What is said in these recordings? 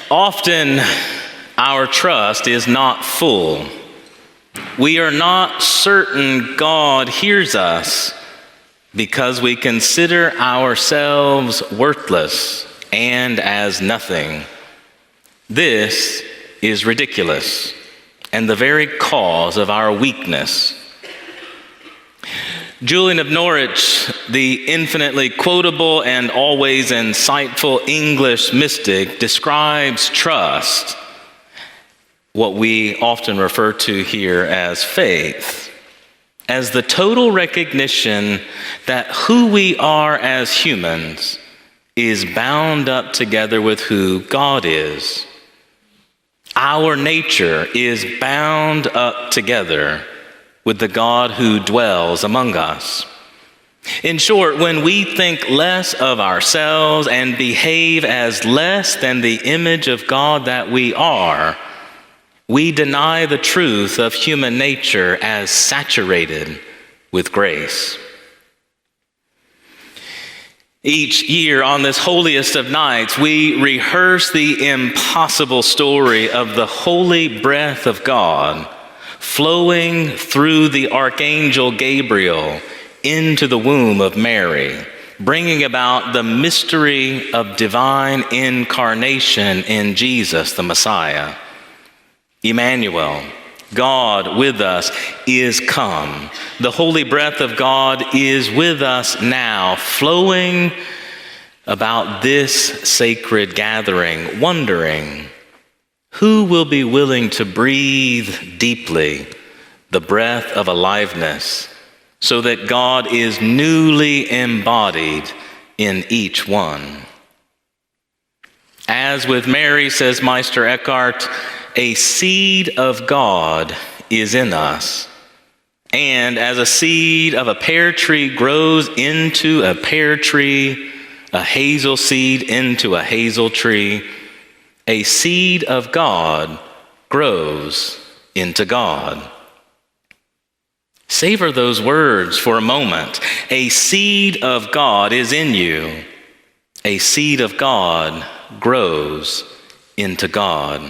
Often, our trust is not full. We are not certain God hears us because we consider ourselves worthless and as nothing. This is ridiculous and the very cause of our weakness. Julian of Norwich, the infinitely quotable and always insightful English mystic, describes trust, what we often refer to here as faith, as the total recognition that who we are as humans is bound up together with who God is. Our nature is bound up together with the God who dwells among us. In short, when we think less of ourselves and behave as less than the image of God that we are, we deny the truth of human nature as saturated with grace. Each year on this holiest of nights, we rehearse the impossible story of the holy breath of God flowing through the archangel Gabriel into the womb of Mary, bringing about the mystery of divine incarnation in Jesus, the Messiah. Emmanuel, God with us, is come. The holy breath of God is with us now, flowing about this sacred gathering, wondering, who will be willing to breathe deeply the breath of aliveness so that God is newly embodied in each one? As with Mary, says Meister Eckhart, a seed of God is in us. And as a seed of a pear tree grows into a pear tree, a hazel seed into a hazel tree, a seed of God grows into God. Savor those words for a moment. A seed of God is in you. A seed of God grows into God.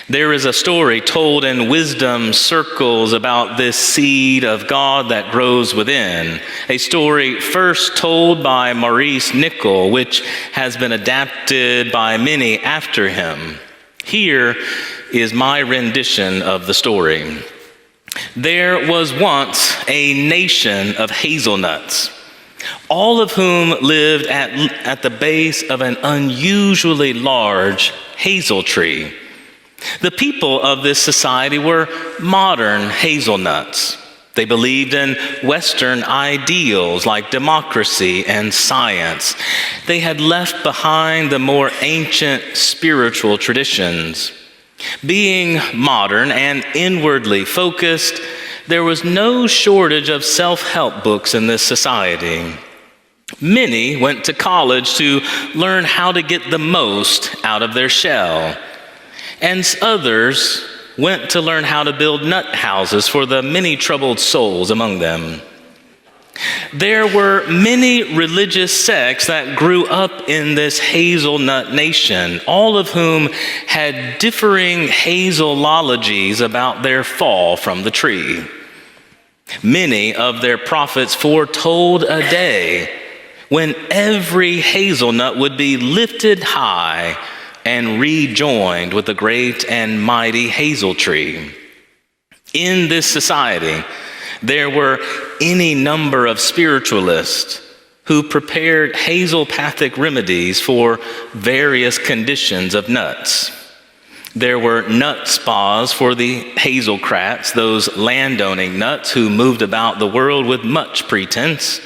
There is a story told in wisdom circles about this seed of God that grows within. A story first told by Maurice Nicoll, which has been adapted by many after him. Here is my rendition of the story. There was once a nation of hazelnuts, all of whom lived at the base of an unusually large hazel tree. The people of this society were modern hazelnuts. They believed in Western ideals like democracy and science. They had left behind the more ancient spiritual traditions. Being modern and inwardly focused, there was no shortage of self-help books in this society. Many went to college to learn how to get the most out of their shell. And others went to learn how to build nut houses for the many troubled souls among them. There were many religious sects that grew up in this hazelnut nation, all of whom had differing hazelologies about their fall from the tree. Many of their prophets foretold a day when every hazelnut would be lifted high and rejoined with the great and mighty hazel tree. In this society, there were any number of spiritualists who prepared hazelpathic remedies for various conditions of nuts. There were nut spas for the hazelcrats, those landowning nuts who moved about the world with much pretense.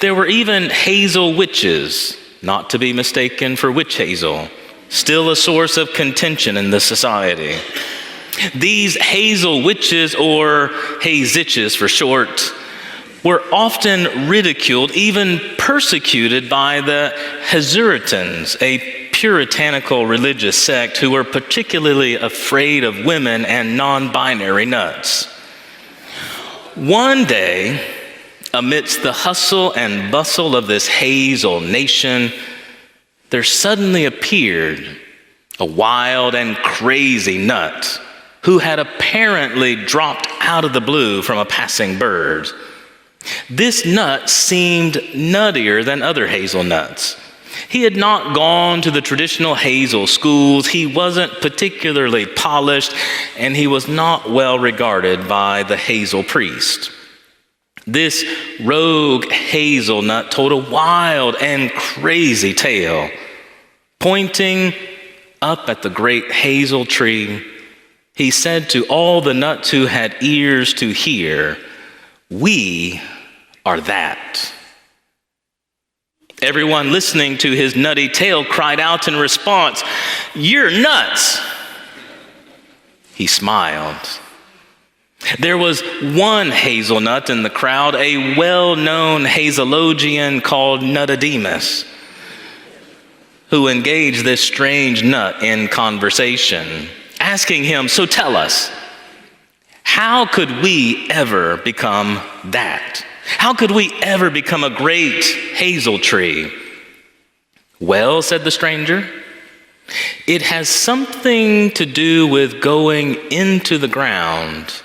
There were even hazel witches, not to be mistaken for witch hazel, still a source of contention in the society. These hazel witches, or hazitches for short, were often ridiculed, even persecuted by the Hazuritans, a puritanical religious sect who were particularly afraid of women and non-binary nuts. One day, amidst the hustle and bustle of this hazel nation, there suddenly appeared a wild and crazy nut who had apparently dropped out of the blue from a passing bird. This nut seemed nuttier than other hazelnuts. He had not gone to the traditional hazel schools, he wasn't particularly polished, and he was not well regarded by the hazel priest. This rogue hazelnut told a wild and crazy tale. Pointing up at the great hazel tree, he said to all the nuts who had ears to hear, "We are that." Everyone listening to his nutty tale cried out in response, "You're nuts." He smiled. There was one hazelnut in the crowd, a well-known hazologian called Nutodemus, who engaged this strange nut in conversation, asking him, "So tell us, how could we ever become that? How could we ever become a great hazel tree?" "Well," said the stranger, "it has something to do with going into the ground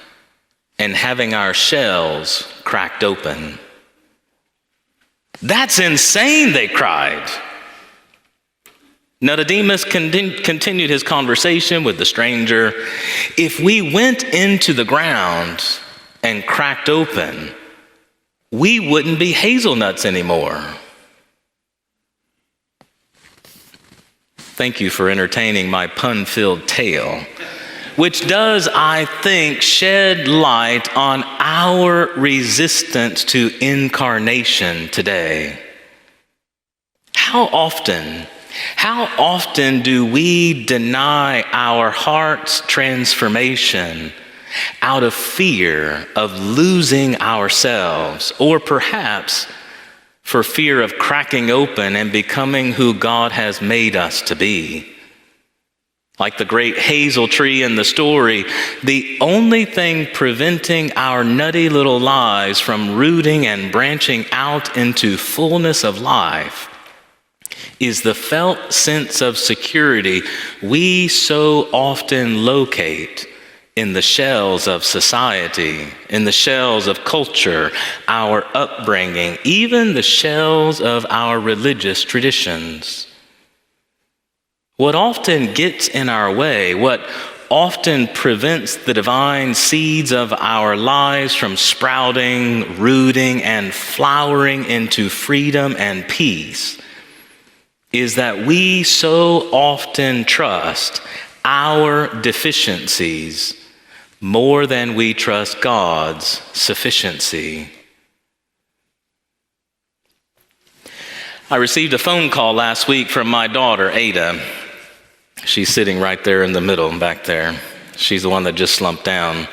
and having our shells cracked open." "That's insane," they cried. Nutodemus continued his conversation with the stranger. "If we went into the ground and cracked open, we wouldn't be hazelnuts anymore." Thank you for entertaining my pun-filled tale, which does, I think, shed light on our resistance to incarnation today. How often do we deny our heart's transformation out of fear of losing ourselves, or perhaps for fear of cracking open and becoming who God has made us to be? Like the great hazel tree in the story, the only thing preventing our nutty little lives from rooting and branching out into fullness of life is the felt sense of security we so often locate in the shells of society, in the shells of culture, our upbringing, even the shells of our religious traditions. What often gets in our way, what often prevents the divine seeds of our lives from sprouting, rooting, and flowering into freedom and peace, is that we so often trust our deficiencies more than we trust God's sufficiency. I received a phone call last week from my daughter, Ada. She's sitting right there in the middle back there. She's the one that just slumped down.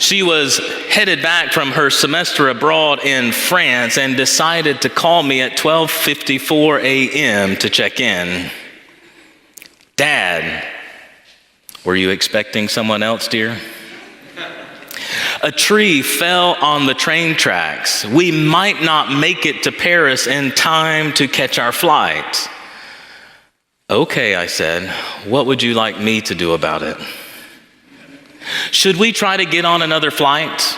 She was headed back from her semester abroad in France and decided to call me at 12:54 a.m. to check in. "Dad, were you expecting someone else, dear? A tree fell on the train tracks. We might not make it to Paris in time to catch our flight." "Okay," I said, "what would you like me to do about it?" "Should we try to get on another flight?"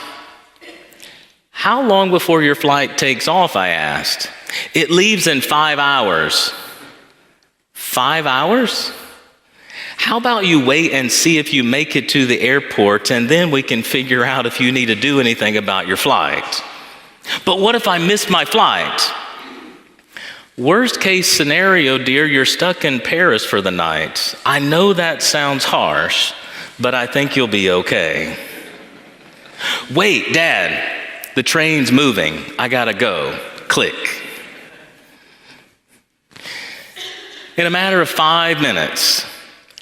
"How long before your flight takes off?" I asked. "It leaves in 5 hours. 5 hours? How about you wait and see if you make it to the airport, and then we can figure out if you need to do anything about your flight." "But what if I miss my flight?" "Worst case scenario, dear, you're stuck in Paris for the night. I know that sounds harsh, but I think you'll be okay." "Wait, Dad, the train's moving. I gotta go." Click. In a matter of 5 minutes,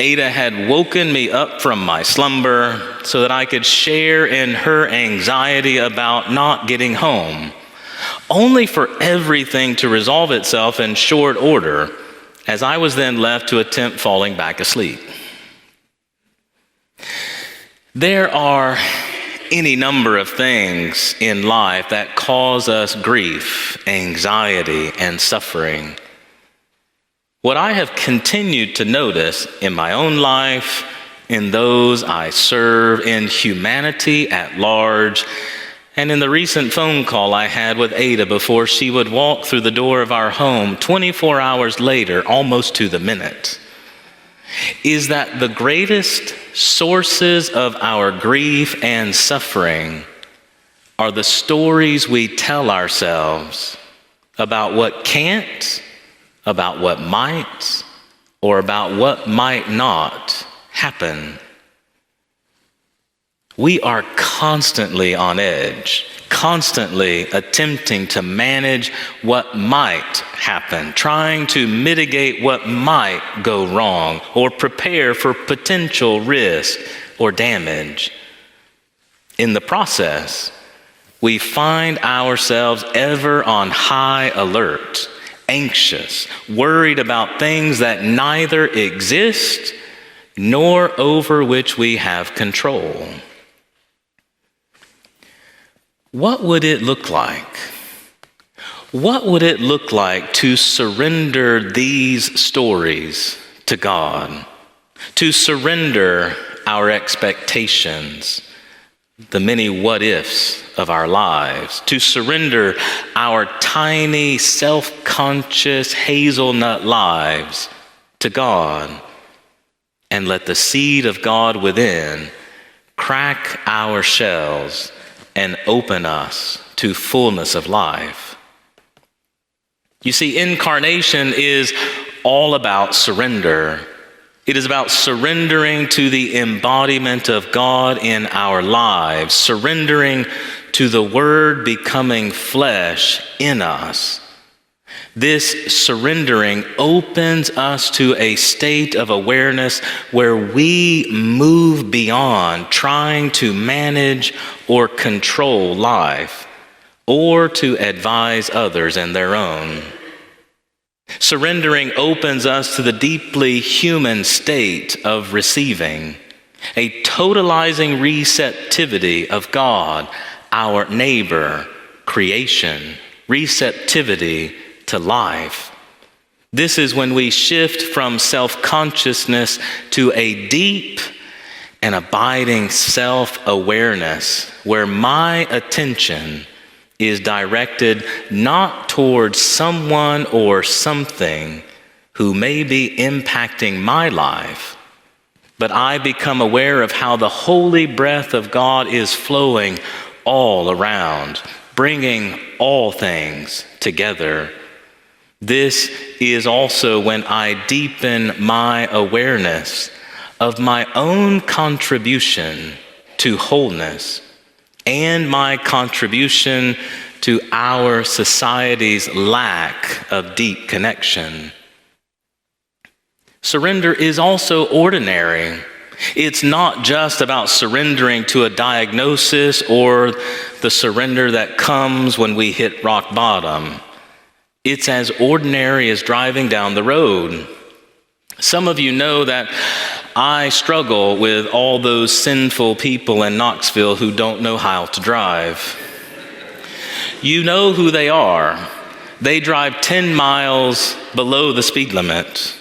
Ada had woken me up from my slumber so that I could share in her anxiety about not getting home, only for everything to resolve itself in short order, as I was then left to attempt falling back asleep. There are any number of things in life that cause us grief, anxiety, and suffering. What I have continued to notice in my own life, in those I serve, in humanity at large, and in the recent phone call I had with Ada before she would walk through the door of our home 24 hours later, almost to the minute, is that the greatest sources of our grief and suffering are the stories we tell ourselves about what can't, about what might, or about what might not happen. We are constantly on edge, constantly attempting to manage what might happen, trying to mitigate what might go wrong, or prepare for potential risk or damage. In the process, we find ourselves ever on high alert, anxious, worried about things that neither exist nor over which we have control. What would it look like? What would it look like to surrender these stories to God? To surrender our expectations, the many what ifs of our lives, to surrender our tiny, self-conscious hazelnut lives to God, and let the seed of God within crack our shells and open us to fullness of life. You see, incarnation is all about surrender. It is about surrendering to the embodiment of God in our lives, surrendering to the Word becoming flesh in us. This surrendering opens us to a state of awareness where we move beyond trying to manage or control life or to advise others in their own. Surrendering opens us to the deeply human state of receiving, a totalizing receptivity of God, our neighbor, creation, receptivity to life. This is when we shift from self-consciousness to a deep and abiding self-awareness where my attention is directed not towards someone or something who may be impacting my life, but I become aware of how the holy breath of God is flowing all around, bringing all things together. This is also when I deepen my awareness of my own contribution to wholeness and my contribution to our society's lack of deep connection. Surrender is also ordinary. It's not just about surrendering to a diagnosis or the surrender that comes when we hit rock bottom. It's as ordinary as driving down the road. Some of you know that I struggle with all those sinful people in Knoxville who don't know how to drive. You know who they are. They drive 10 miles below the speed limit.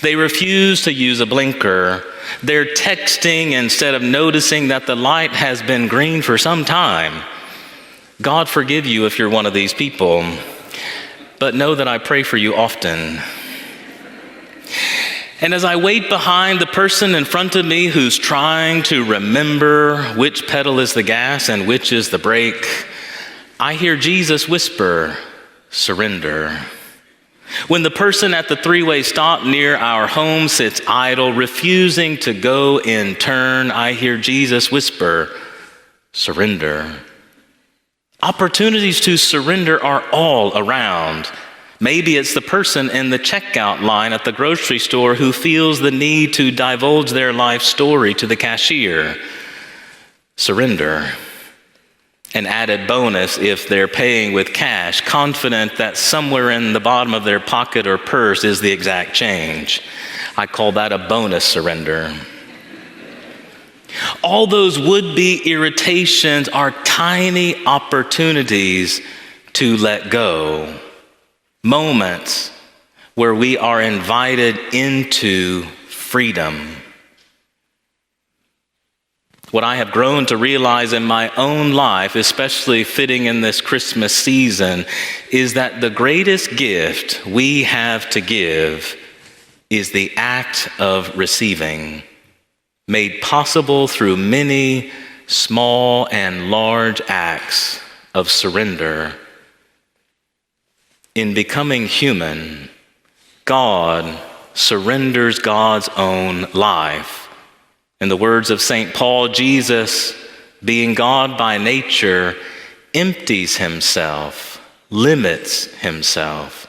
They refuse to use a blinker. They're texting instead of noticing that the light has been green for some time. God forgive you if you're one of these people, but know that I pray for you often. And as I wait behind the person in front of me who's trying to remember which pedal is the gas and which is the brake, I hear Jesus whisper, "Surrender." When the person at the three-way stop near our home sits idle, refusing to go in turn, I hear Jesus whisper, "Surrender." Opportunities to surrender are all around. Maybe it's the person in the checkout line at the grocery store who feels the need to divulge their life story to the cashier. Surrender. An added bonus if they're paying with cash, confident that somewhere in the bottom of their pocket or purse is the exact change. I call that a bonus surrender. All those would-be irritations are tiny opportunities to let go. Moments where we are invited into freedom. What I have grown to realize in my own life, especially fitting in this Christmas season, is that the greatest gift we have to give is the act of receiving, made possible through many small and large acts of surrender. In becoming human, God surrenders God's own life. In the words of St. Paul, Jesus, being God by nature, empties himself, limits himself.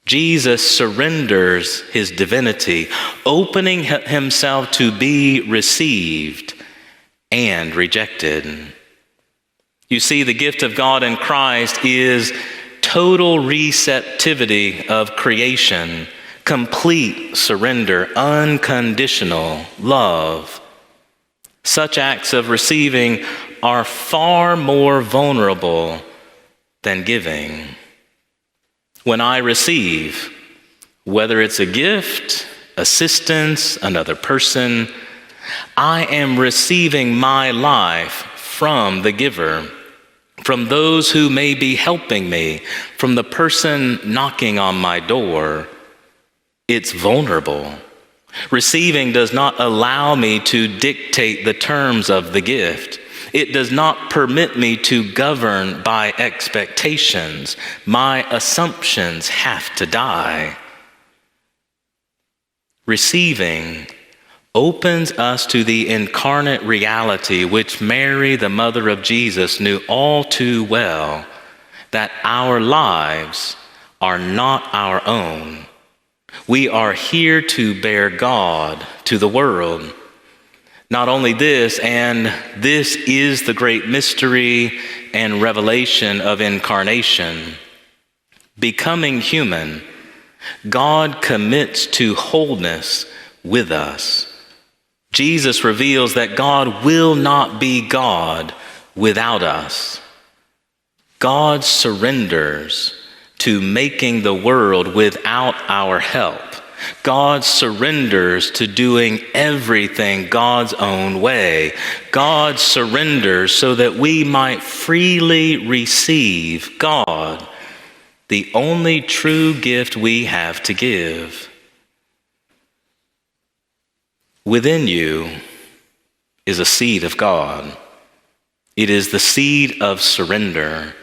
Jesus surrenders his divinity, opening himself to be received and rejected. You see, the gift of God in Christ is total receptivity of creation, complete surrender, unconditional love. Such acts of receiving are far more vulnerable than giving. When I receive, whether it's a gift, assistance, another person, I am receiving my life from the giver, from those who may be helping me, from the person knocking on my door. It's vulnerable. Receiving does not allow me to dictate the terms of the gift. It does not permit me to govern by expectations. My assumptions have to die. Receiving opens us to the incarnate reality which Mary, the mother of Jesus, knew all too well, that our lives are not our own. We are here to bear God to the world. Not only this, and this is the great mystery and revelation of incarnation. Becoming human, God commits to wholeness with us. Jesus reveals that God will not be God without us. God surrenders to making the world without our help. God surrenders to doing everything God's own way. God surrenders so that we might freely receive God, the only true gift we have to give. Within you is a seed of God. It is the seed of surrender.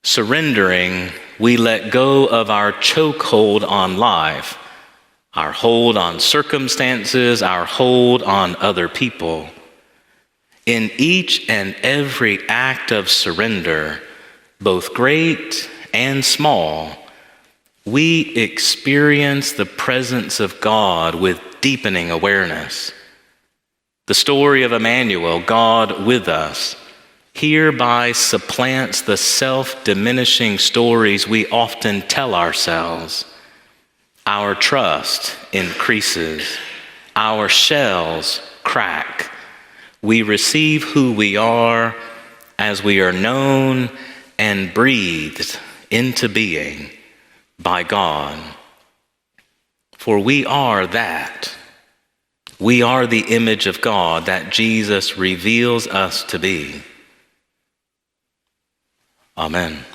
Surrendering, we let go of our chokehold on life, our hold on circumstances, our hold on other people. In each and every act of surrender, both great and small, we experience the presence of God with deepening awareness. The story of Emmanuel, God with us, hereby supplants the self-diminishing stories we often tell ourselves. Our trust increases. Our shells crack. We receive who we are as we are known and breathed into being by God. For we are that. We are the image of God that Jesus reveals us to be. Amen.